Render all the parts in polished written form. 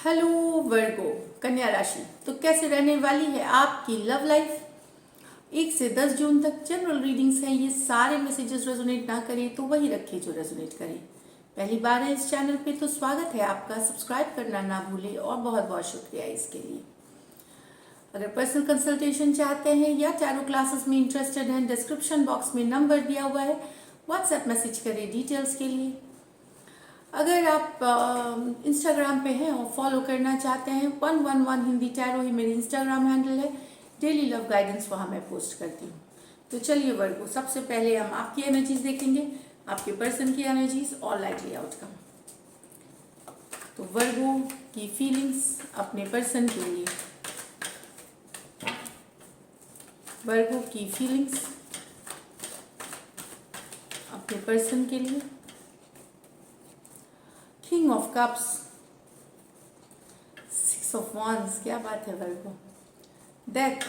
Hello वर्गो कन्या राशि, तो कैसे रहने वाली है आपकी लव लाइफ। 1 से 10 जून तक जनरल रीडिंग्स हैं। ये सारे मैसेजेस रेजोनेट ना करें तो वही रखें जो रेजोनेट करें। पहली बार है इस चैनल पे तो स्वागत है आपका, सब्सक्राइब करना ना भूलें और बहुत बहुत शुक्रिया इसके लिए। अगर पर्सनल कंसल्टेशन चाहते हैं या टैरो क्लासेस में इंटरेस्टेड हैं, डिस्क्रिप्शन बॉक्स में नंबर दिया हुआ है, व्हाट्सएप मैसेज करें डिटेल्स के लिए। अगर आप इंस्टाग्राम पे हैं और फॉलो करना चाहते हैं, 111 हिंदी टैरो ही मेरी इंस्टाग्राम हैंडल है। डेली लव गाइडेंस वहाँ मैं पोस्ट करती हूँ। तो चलिए वर्गो, सबसे पहले हम आपकी एनर्जीज देखेंगे, आपके पर्सन की एनर्जीज और लाइकली आउटकम। तो वर्गो की फीलिंग्स अपने पर्सन के लिए, वर्गो की फीलिंग्स अपने पर्सन के लिए। King of cups, 6 of wands, क्या बात है Virgo. Death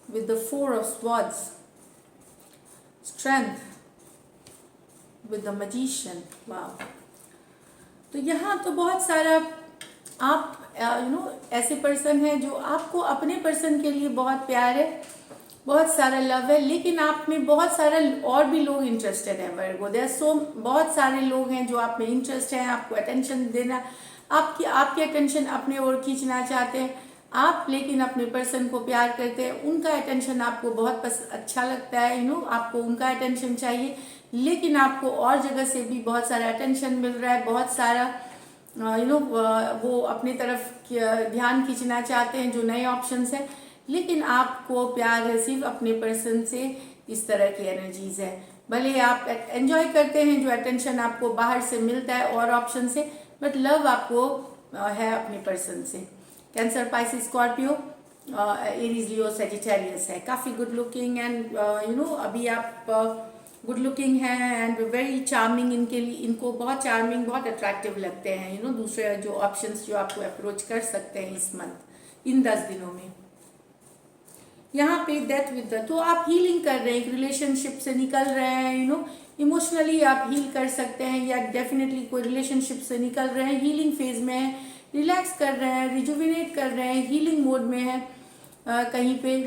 with the 4 of swords, strength with the magician. वाह, तो यहाँ तो बहुत सारा आप ऐसे पर्सन है जो आपको अपने पर्सन के लिए बहुत प्यार है, बहुत सारा लव है, लेकिन आप में बहुत सारा और भी लोग इंटरेस्टेड हैं वर्गो। देयर सो बहुत सारे लोग हैं जो आप में इंटरेस्ट हैं, आपको अटेंशन देना, आपकी अटेंशन अपने ओर खींचना चाहते हैं आप, लेकिन अपने पर्सन को प्यार करते हैं, उनका अटेंशन आपको बहुत अच्छा लगता है। आपको उनका अटेंशन चाहिए, लेकिन आपको और जगह से भी बहुत सारा अटेंशन मिल रहा है, बहुत सारा वो अपने तरफ ध्यान खींचना चाहते हैं, जो नए ऑप्शंस हैं, लेकिन आपको प्यार है सिर्फ अपने पर्सन से। इस तरह की एनर्जीज है। भले आप एंजॉय करते हैं जो अटेंशन आपको बाहर से मिलता है और ऑप्शन से, बट लव आपको है अपने पर्सन से। कैंसर, पाइसिस, स्कॉर्पियो, एरीज, लियो, सेजिटेरियस है। काफ़ी गुड लुकिंग एंड अभी आप गुड लुकिंग है एंड वेरी चार्मिंग। इनके लिए, इनको बहुत चार्मिंग, बहुत अट्रैक्टिव लगते हैं दूसरे जो ऑप्शंस जो आपको अप्रोच कर सकते हैं इस मंथ, इन 10 दिनों में। यहाँ पे डेथ विद द, तो आप हीलिंग कर रहे हैं, एक रिलेशनशिप से निकल रहे हैं, इमोशनली आप हील कर सकते हैं, या डेफिनेटली कोई रिलेशनशिप से निकल रहे हैं, हीलिंग फेज में है, रिलैक्स कर रहे हैं, रिजुविनेट कर रहे हैं, हीलिंग मोड में है कहीं पे,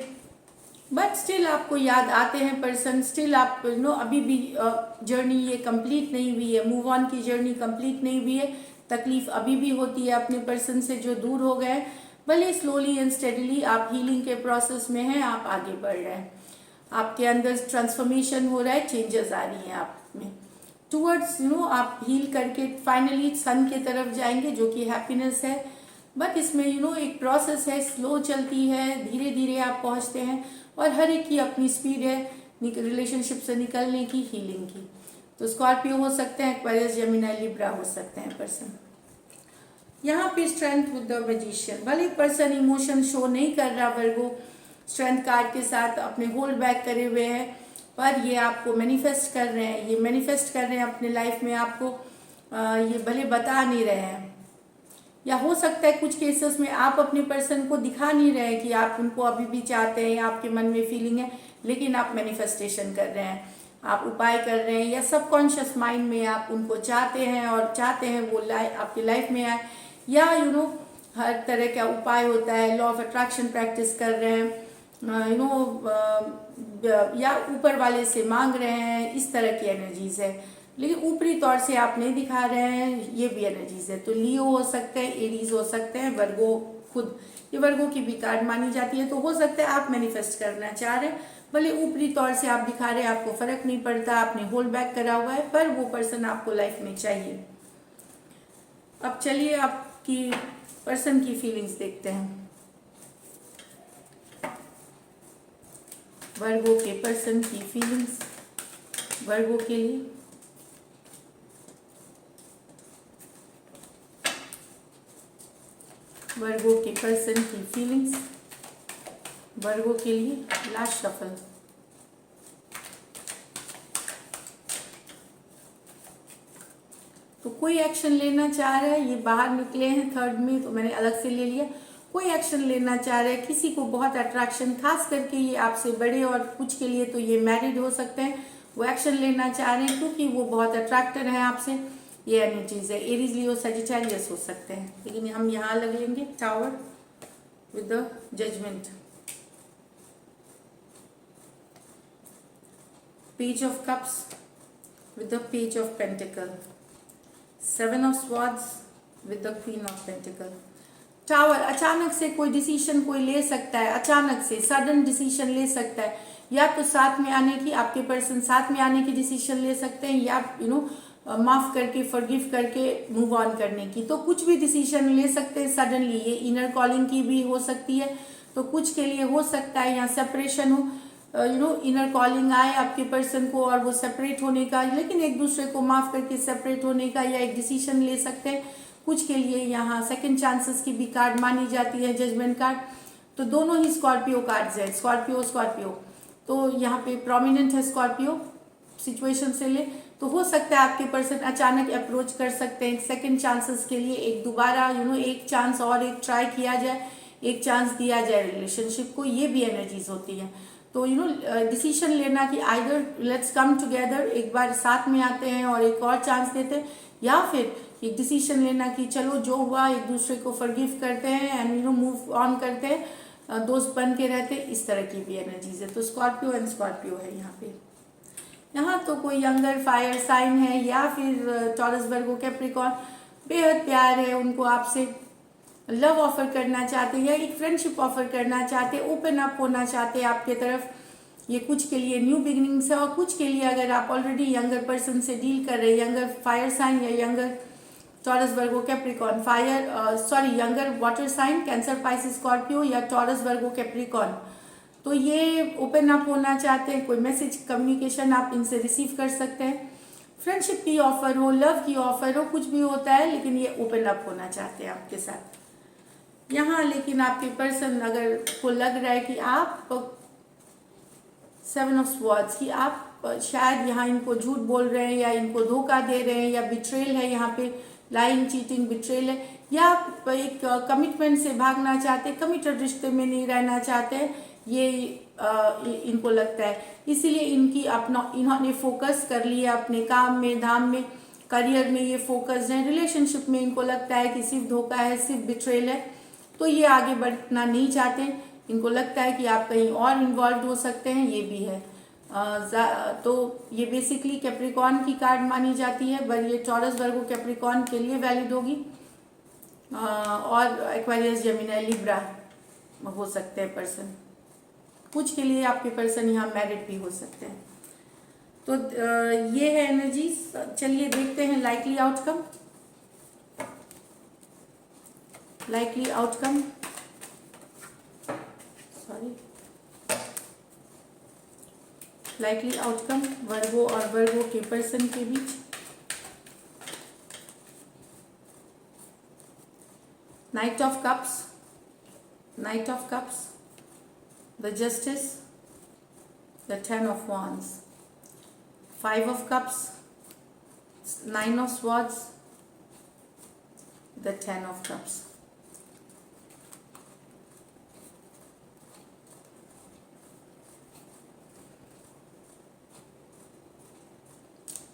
बट स्टिल आपको याद आते हैं पर्सन, स्टिल आप अभी भी जर्नी ये कंप्लीट नहीं हुई है, मूव ऑन की जर्नी कंप्लीट नहीं हुई है, तकलीफ अभी भी होती है अपने पर्सन से जो दूर हो गए। भले स्लोली एंड स्टेडीली आप हीलिंग के प्रोसेस में हैं, आप आगे बढ़ रहे हैं, आपके अंदर ट्रांसफॉर्मेशन हो रहा है, चेंजेस आ रही हैं आप में टूवर्ड्स आप हील करके फाइनली सन के तरफ जाएंगे, जो कि हैप्पीनेस है। बट इसमें एक प्रोसेस है, स्लो चलती है, धीरे धीरे आप पहुंचते हैं, और हर एक की अपनी स्पीड है रिलेशनशिप से निकलने की, हीलिंग की। तो स्कॉर्पियो हो सकते हैं, एक्वेरियस, जेमिनी, लिब्रा हो सकते हैं पर्सन। यहाँ पे स्ट्रेंथ विद द मैजिशियन, भले पर्सन इमोशन शो नहीं कर रहा वर्गो, स्ट्रेंथ कार्ड के साथ अपने होल्ड बैक करे हुए हैं, पर ये आपको मैनिफेस्ट कर रहे हैं, ये मैनिफेस्ट कर रहे हैं अपने लाइफ में आपको, ये भले बता नहीं रहे हैं, या हो सकता है कुछ केसेस में आप अपने पर्सन को दिखा नहीं रहे हैं कि आप उनको अभी भी चाहते हैं, या आपके मन में फीलिंग है, लेकिन आप मैनिफेस्टेशन कर रहे हैं, आप उपाय कर रहे हैं, या सबकॉन्शियस माइंड में आप उनको चाहते हैं और चाहते हैं वो आपकी लाइफ में आए, या हर तरह का उपाय होता है, लॉ ऑफ अट्रैक्शन प्रैक्टिस कर रहे हैं, या ऊपर वाले से मांग रहे हैं, इस तरह की एनर्जीज है, लेकिन ऊपरी तौर से आप नहीं दिखा रहे हैं, ये भी एनर्जीज है। तो लियो हो सकते हैं, एरीज हो सकते हैं, वर्गो खुद, ये वर्गो की भी कार्ड मानी जाती है। तो हो सकता है आप मैनिफेस्ट करना चाह रहे हैं, भले ऊपरी तौर से आप दिखा रहे हैं, आपको फर्क नहीं पड़ता, आपने होल्ड बैक करा हुआ है, पर वो पर्सन आपको लाइफ में चाहिए। अब चलिए आपकी पर्सन की फीलिंग्स देखते हैं। वर्गो के पर्सन की फीलिंग्स, वर्गो के लिए, वर्गो के पर्सन की फीलिंग्स, वर्गो के लिए, लास्ट शफल। तो कोई एक्शन लेना चाह रहा है, ये बाहर निकले हैं थर्ड में, तो मैंने अलग से ले लिया। कोई एक्शन लेना चाह रहे हैं, किसी को बहुत अट्रैक्शन, खास करके ये आपसे बड़े, और कुछ के लिए तो ये मैरिड हो सकते हैं, वो एक्शन लेना चाह रहे हैं क्योंकि वो बहुत अट्रैक्टेड है आपसे, ये एनर्जीज है। एरीज, लियो, सजिटेरियस हो सकते हैं, लेकिन हम यहाँ लग लेंगे tower with the judgement. Page of cups with the page of pentacle, seven of swords with the queen of pentacle। Tower, अचानक से कोई डिसीजन कोई ले सकता है, अचानक से सडन डिसीजन ले सकता है, या तो साथ में आने की, आपके पर्सन साथ में आने की डिसीजन ले सकते हैं, या माफ करके फॉरगिव करके मूव ऑन करने की। तो कुछ भी डिसीजन ले सकते हैं सडनली। ये इनर कॉलिंग की भी हो सकती है, तो कुछ के लिए हो सकता है यहाँ सेपरेशन हो, इनर कॉलिंग आए आपके पर्सन को और वो सेपरेट होने का, लेकिन एक दूसरे को माफ करके सेपरेट होने का, या एक डिसीजन ले सकते हैं। कुछ के लिए यहाँ सेकंड चांसेस की भी कार्ड मानी जाती है, जजमेंट कार्ड। तो दोनों ही स्कॉर्पियो कार्ड्स है, स्कॉर्पियो तो यहाँ पे प्रोमिनेंट है स्कॉर्पियो सिचुएशन से ले। तो हो सकता है आपके पर्सन अचानक अप्रोच कर सकते हैं सेकंड चांसेस के लिए, एक दोबारा एक चांस और एक ट्राई किया जाए, एक चांस दिया जाए रिलेशनशिप को, ये भी एनर्जीज होती है। तो डिसीजन लेना कि आइदर लेट्स कम टुगेदर, एक बार साथ में आते हैं और एक और चांस देते हैं, या फिर एक डिसीजन लेना कि चलो जो हुआ एक दूसरे को फॉरगिव करते हैं एंड मूव ऑन करते हैं, दोस्त बन के रहते हैं। इस तरह की भी एनर्जीज है। तो स्कॉर्पियो एंड स्कॉर्पियो है यहाँ पे। यहाँ तो कोई यंगर फायर साइन है, या फिर टॉरस, वर्गो, कैप्रिकॉर्न, बेहद प्यार है उनको आपसे, लव ऑफर करना चाहते हैं या एक फ्रेंडशिप ऑफर करना चाहते हैं, ओपन अप होना चाहते हैं आपके तरफ। ये कुछ के लिए न्यू बिगिनिंग्स है, और कुछ के लिए अगर आप ऑलरेडी यंगर पर्सन से डील कर रहे हैं, यंगर फायर साइन या younger Taurus, Virgo, Capricorn, younger water sign, Cancer, Pisces, Scorpio या टॉरस, वर्गो, कैप्रिकॉर्न, तो ये ओपन अप होना चाहते हैं। कोई मैसेज कम्युनिकेशन आप इनसे रिसीव कर सकते हैं, फ्रेंडशिप की ऑफर हो, लव की ऑफर हो, कुछ भी होता है, लेकिन ये ओपन अप होना चाहते हैं आपके साथ यहाँ। लेकिन आपके पर्सन अगर को लग रहा है कि आप सेवन ऑफ स्वॉर्ड्स की आप शायद यहाँ इनको झूठ बोल रहे हैं, या इनको धोखा दे रहे हैं, या बिट्रेल है यहाँ पे, लाइंग, चीटिंग, बिट्रेल है, या आप एक कमिटमेंट से भागना चाहते, कमिटेड रिश्ते में नहीं रहना चाहते, ये इनको लगता है। इसीलिए इन्होंने फोकस कर लिया अपने काम में, धाम में, करियर में, ये फोकस है। रिलेशनशिप में इनको लगता है कि सिर्फ धोखा है, सिर्फ बिट्रेल है, तो ये आगे बढ़ना नहीं चाहते। इनको लगता है कि आप कहीं और इन्वॉल्व हो सकते हैं, ये भी है। तो ये बेसिकली कैप्रिकॉर्न की कार्ड मानी जाती है, पर ये टॉरस, वर्गो, कैप्रिकॉर्न के लिए वैलिड होगी, और एक्वेरियस, जेमिनी, लिब्रा हो सकते हैं पर्सन। कुछ के लिए आपके पर्सन यहाँ मैरिड भी हो सकते हैं। तो ये है एनर्जीज। चलिए देखते हैं likely outcome. Likely outcome Virgo और वर्गो के पर्सन के बीच। Knight of cups, the justice, the 10 of wands, 5 of cups, 9 of swords, the 10 of cups।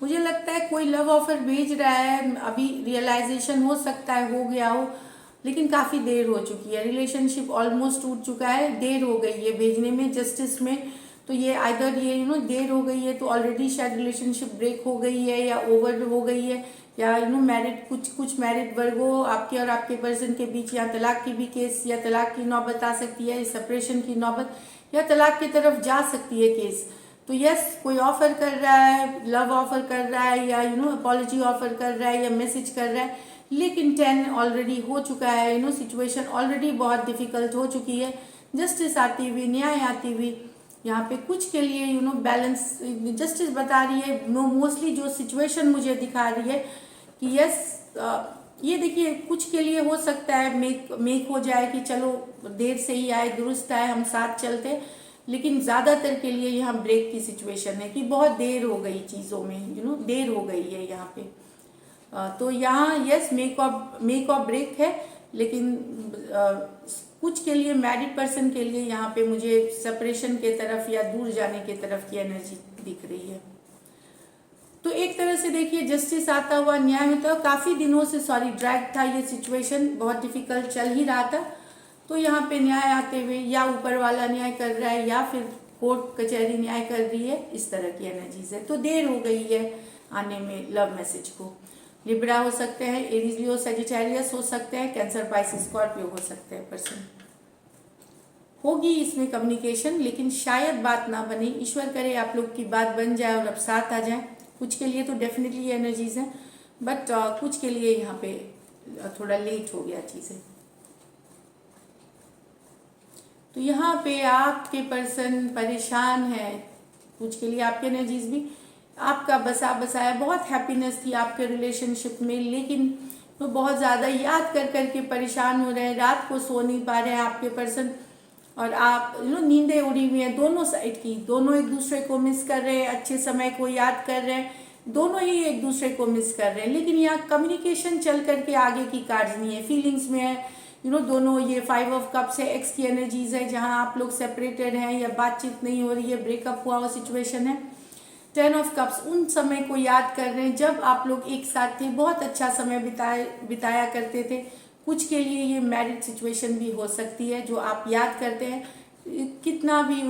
मुझे लगता है कोई लव ऑफर भेज रहा है, अभी रियलाइजेशन हो सकता है हो गया हो, लेकिन काफ़ी देर हो चुकी है, रिलेशनशिप ऑलमोस्ट टूट चुका है, देर हो गई है भेजने में, जस्टिस में। तो ये आइदर ये देर हो गई है तो ऑलरेडी शायद रिलेशनशिप ब्रेक हो गई है, या ओवर हो गई है, या मैरिड, कुछ मैरिड वर्ग हो आपके और आपके पर्सन के बीच, या तलाक की भी केस, या तलाक की नौबत आ सकती है, सेपरेशन की नौबत, या तलाक की तरफ जा सकती है केस। तो यस, कोई ऑफर कर रहा है, लव ऑफर कर रहा है, या अपॉलॉजी ऑफर कर रहा है, या मैसेज कर रहा है, लेकिन 10 ऑलरेडी हो चुका है, सिचुएशन ऑलरेडी बहुत डिफिकल्ट हो चुकी है। जस्टिस आती हुई, न्याय आती हुई, यहाँ पे कुछ के लिए बैलेंस जस्टिस बता रही है। मोस्टली जो सिचुएशन मुझे दिखा रही है कि यस, ये देखिए कुछ के लिए हो सकता है मेक हो जाए कि चलो देर से ही आए, दुरुस्त आए, हम साथ चलते, लेकिन ज़्यादातर के लिए यहाँ ब्रेक की सिचुएशन है कि बहुत देर हो गई चीज़ों में, देर हो गई है यहाँ पे। तो यहाँ यस, मेक और ब्रेक है, लेकिन कुछ के लिए, मैरिड पर्सन के लिए यहाँ पे मुझे सेपरेशन के तरफ या दूर जाने के तरफ की एनर्जी दिख रही है। तो एक तरह से देखिए जस्टिस आता हुआ, न्याय होता हुआ, काफ़ी दिनों से ड्रैग था ये सिचुएशन, बहुत डिफिकल्ट चल ही रहा था। तो यहाँ पे न्याय आते हुए, या ऊपर वाला न्याय कर रहा है या फिर कोर्ट कचहरी न्याय कर रही है, इस तरह की एनर्जीज है। तो देर हो गई है आने में लव मैसेज को। लिब्रा हो सकते हैं, एरीज लियो सजिटेरियस हो सकते हैं, कैंसर पाइसिस स्कॉर्पियो हो सकते हैं पर्सन। होगी इसमें कम्युनिकेशन, लेकिन शायद बात ना बने, ईश्वर करे आप लोग की बात बन जाए और अब साथ आ जाए। कुछ के लिए तो डेफिनेटली एनर्जीज हैं, बट कुछ के लिए यहाँ पे थोड़ा लेट हो गया चीज़ें। तो यहाँ पे आपके पर्सन परेशान है, कुछ के लिए आपके एनर्जीज भी, आपका बसा बसाया बहुत हैप्पीनेस थी आपके रिलेशनशिप में, लेकिन तो बहुत ज़्यादा याद कर करके परेशान हो रहे हैं, रात को सो नहीं पा रहे हैं आपके पर्सन, और आप नींदें उड़ी हुई हैं दोनों साइड की, दोनों एक दूसरे को मिस कर रहे हैं, अच्छे समय को याद कर रहे हैं, दोनों ही एक दूसरे को मिस कर रहे हैं। लेकिन यहाँ कम्युनिकेशन चल करके आगे की कार्ड नहीं है, फीलिंग्स में है, दोनों। ये 5 ऑफ कप्स है, एक्स की एनर्जीज है, जहाँ आप लोग सेपरेटेड हैं या बातचीत नहीं हो रही है, ब्रेकअप हुआ सिचुएशन है। 10 ऑफ कप्स, उन समय को याद कर रहे हैं जब आप लोग एक साथ थे, बहुत अच्छा समय बिताया करते थे। कुछ के लिए ये मैरिड सिचुएशन भी हो सकती है, जो आप याद करते हैं, कितना भी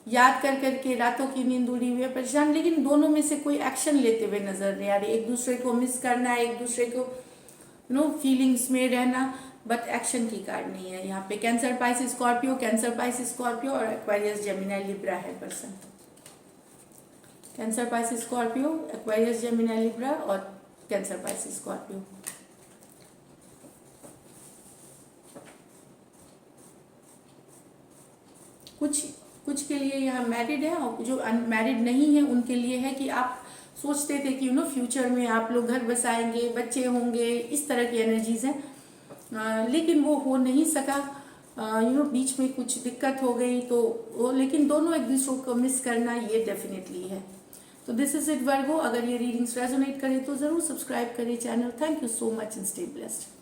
याद कर करके रातों की नींद उड़ी हुई है, परेशान, लेकिन दोनों में से कोई एक्शन लेते हुए नजर नहीं आ रही। एक दूसरे को मिस करना, एक दूसरे को फीलिंग्स में रहना, बट एक्शन की कार्ड नहीं है यहाँ पे। Cancer Pisces Scorpio, cancer Pisces Scorpio और एक्वेरियस जेमिनी लिब्रा है person. Cancer Pisces Scorpio, Aquarius Gemini Libra और कैंसर पाइसिस स्कॉर्पियो। कुछ के लिए यहाँ मैरिड है, और जो अनमैरिड नहीं है उनके लिए है कि आप सोचते थे कि फ्यूचर में आप लोग घर बसाएंगे, बच्चे होंगे, इस तरह की एनर्जीज हैं, लेकिन वो हो नहीं सका। बीच में कुछ दिक्कत हो गई, तो वो, लेकिन दोनों एक दूसरे को मिस करना ये डेफिनेटली है। तो दिस इज इट वर्गो। अगर ये रीडिंग्स रेजोनेट करे तो ज़रूर सब्सक्राइब करिए channel. Thank you so much and stay blessed.